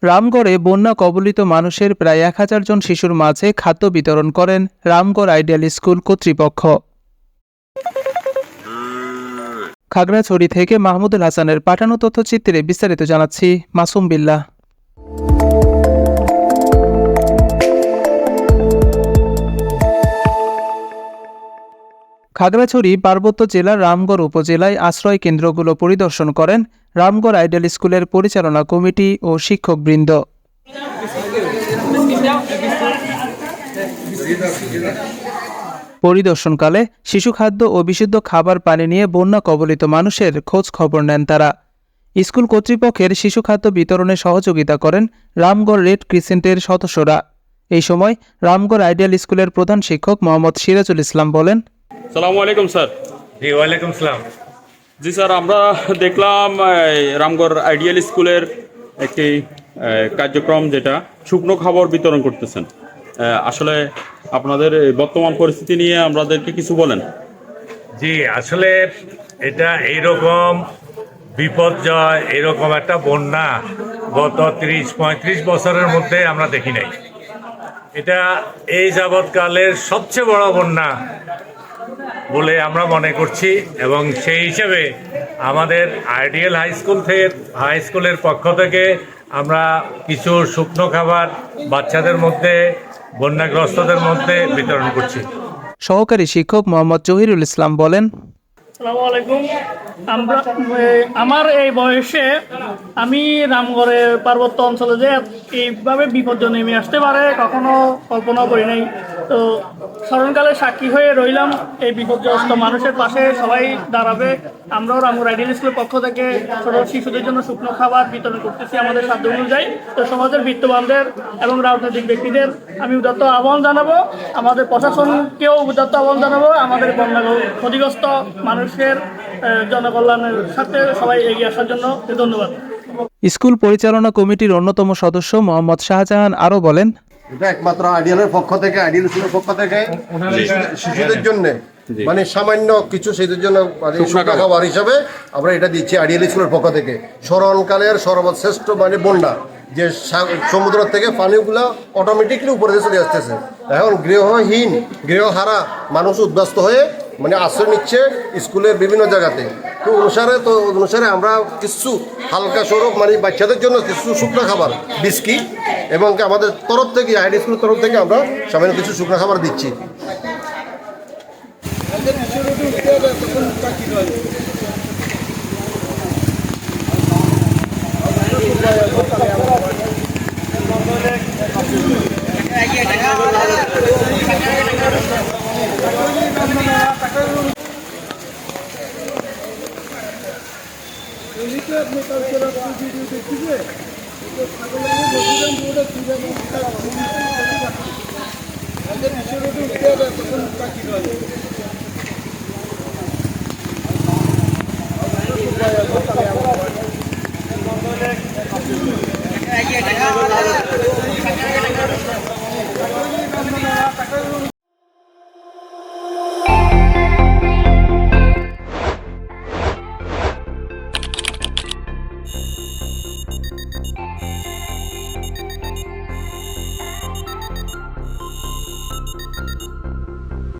রামগড়ে বন্যা কবলিত মানুষের প্রায় 1000 জন শিশুর মাঝে খাদ্য বিতরণ করেন রামগড় আইডিয়াল স্কুল কর্তৃপক্ষ। খাগড়াছড়ি থেকে মাহমুদুল হাসানের পাঠানো তথ্যচিত্রে বিস্তারিত জানাচ্ছি মাসুম বিল্লাহ। খাগড়াছড়ি পার্বত্য জেলার রামগড় উপজেলায় আশ্রয় কেন্দ্রগুলো পরিদর্শন করেন রামগড় আইডিয়াল স্কুলের পরিচালনা কমিটি ও শিক্ষকবৃন্দ। পরিদর্শনকালে শিশু খাদ্য ও বিশুদ্ধ খাবার পানি নিয়ে বন্যা কবলিত মানুষের খোঁজ খবর নেন তারা। স্কুল কর্তৃপক্ষের শিশু খাদ্য বিতরণে সহযোগিতা করেন রামগড় রেড ক্রিসেন্টের সদস্যরা। এই সময় রামগড় আইডিয়াল স্কুলের প্রধান শিক্ষক মোহাম্মদ সিরাজুল ইসলাম বলেন, আসসালামু আলাইকুম স্যার। জি ওয়ালাইকুম আসসালাম। জি স্যার, আমরা দেখলাম রামগড় আইডিয়াল স্কুলের একটি কার্যক্রম যেটা শুকনো খাবার বিতরণ করতেছেন। আসলে আপনাদের বর্তমান পরিস্থিতি নিয়ে আমাদেরকে কিছু বলেন। জি আসলে এটা এইরকম বিপর্যয়, এরকম একটা বন্যা গত 30-35 বছরের মধ্যে আমরা দেখি নাই। এটা এই যাবৎকালের সবচেয়ে বড় বন্যা বলে আমরা মনে করছি, এবং সেই হিসেবে আমাদের আইডিয়াল হাই স্কুলের পক্ষ থেকে আমরা কিছু শুকনো খাবার বাচ্চাদের মধ্যে, বন্যাগ্রস্তদের মধ্যে বিতরণ করছি। সহকারী শিক্ষক মোহাম্মদ জহিরুল ইসলাম বলেন, আসসালামু আলাইকুম। আমার এই বয়সে আমি রামগড়ের পার্বত্য অঞ্চলে যে এইভাবে বিপর্যয় নেমে আসতে পারে কখনো কল্পনা করি নাই। তো স্মরণকালে সাক্ষী হয়ে রইলাম, এই বিপর্যস্ত মানুষের পাশে সবাই দাঁড়াবে। আমরাও রামগড় আইডিয়াল স্কুলের পক্ষ থেকে ছোট শিশুদের জন্য শুকনো খাবার বিতরণ করতেছি আমাদের সাধ্য অনুযায়ী। তো সমাজের বিত্তবানদের এবং রাজনৈতিক ব্যক্তিদের আমি উদাত্ত আহ্বান জানাবো, আমাদের প্রশাসনকেও উদাত্ত আহ্বান জানাবো, আমাদের বন্যা ক্ষতিগ্রস্ত মানুষের জনকল্যাণের সাথে সবাই এগিয়ে আসার জন্য ধন্যবাদ। স্কুল পরিচালনা কমিটির অন্যতম সদস্য মোহাম্মদ শাহজাহান আরও বলেন, এটা একমাত্র আইডিয়ালের পক্ষ থেকে, আইডিয়াল স্কুলের পক্ষ থেকে শিশুদের জন্য মানে সামান্য কিছু শিশুদের জন্য শুকনো খাবার হিসাবে আমরা এটা দিচ্ছি আইডিয়াল স্কুলের পক্ষ থেকে। স্মরণকালের সর্বশ্রেষ্ঠ মানে বন্যা, যে সমুদ্র থেকে পানিগুলো অটোমেটিকলি উপরে চলে আসতেছে। এখন গৃহহীন গৃহহারা মানুষ উদ্বাস্ত হয়ে মানে আশ্রয় নিচ্ছে স্কুলের বিভিন্ন জায়গাতে। তো অনুসারে আমরা কিছু হালকা স্বরূপ মানে বাচ্চাদের জন্য কিছু শুকনো খাবার, বিস্কিট এবং আমাদের তরফ থেকে আইডিয়াল স্কুলের তরফ থেকে আমরা সামান্য কিছু শুকনো খাবার দিচ্ছি। আপনি